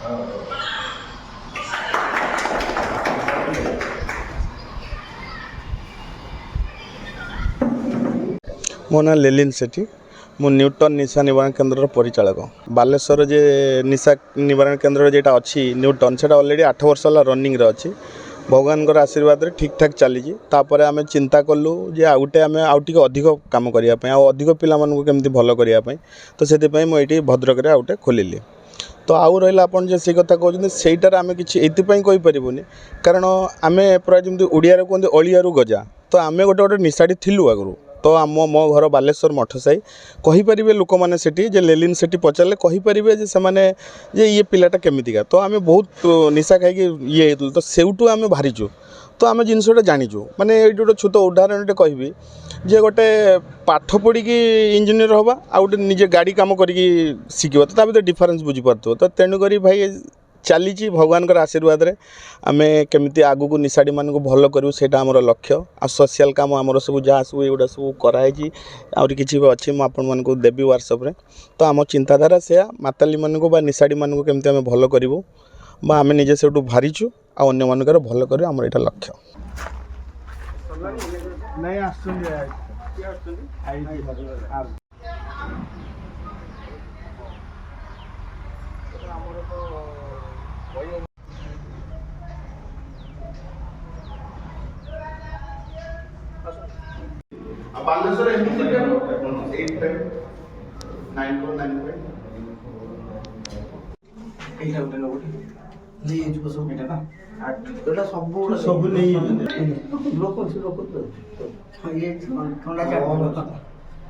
मो ना लेलिन सेठी मु न्यूटन निशा निवारण केन्द्र परिचालक बालेश्वर जे निशा निवारण केन्द्र जेटा अच्छी न्यूटन से ऑलरेडी 8 वर्ष है रनिंग रे अच्छी भगवान आशीर्वाद ठीक ठाक चली आम चिंता कलु जे आउटे आम आउटे अधिक कम करने अधिक पिलाମାନଙ୍କୁ केमती भल करने तो से मुझे भद्रक आउटे खोलिली तो आउ रहा आपन से कथा कहते सहीटार आम कि कहीपरूनी कारण आम पूरा जमी ओडिया कहते अलियारू गजा तो आम गोटे गोटे निशाड़ी थिलु आगु तो आम मो घर बालेश्वर मठ साई कहींपर लोक मैंने से लेलिन से पचारे कहींपर जे ये पिलाटा केमितिका तो आम बहुत निशा खाई ये तो सेउटू आम बाहरीचु तो आम जिनसा जाचु माने ये गोटे छोट उदाहरण कहबी जे गोटे पाठ पढ़ी इंजीनियर हवा आ गोटे निजे गाड़ी काम करके शिखब तो भर डिफरेन्स बुझीपार तो तेणुक भाई चली भगवान आशीर्वाद रे आमे केमिति आगु को निशाड़ी मानक भल करूँ सेटा आमर लक्ष्य आ सोशल काम आमर सब जहाँ सब एगुड़ा सब कराई आउरी किछि अच्छी मुझे आपको देवी व्हाट्सएप रे तो आम चिंताधारा से माताली मानक बा निशाड़ी मानक केमिति आमे भल करूँ बा आमे निजे से बाहरीचु आ अन्य मानकर भल करूँ आमर एटा लक्ष्य बालेश्वर एमपी 8495 एटा उठे ले जो सब एटा ना एटा सब नहीं लोक लोक तो ये ठंडा चाट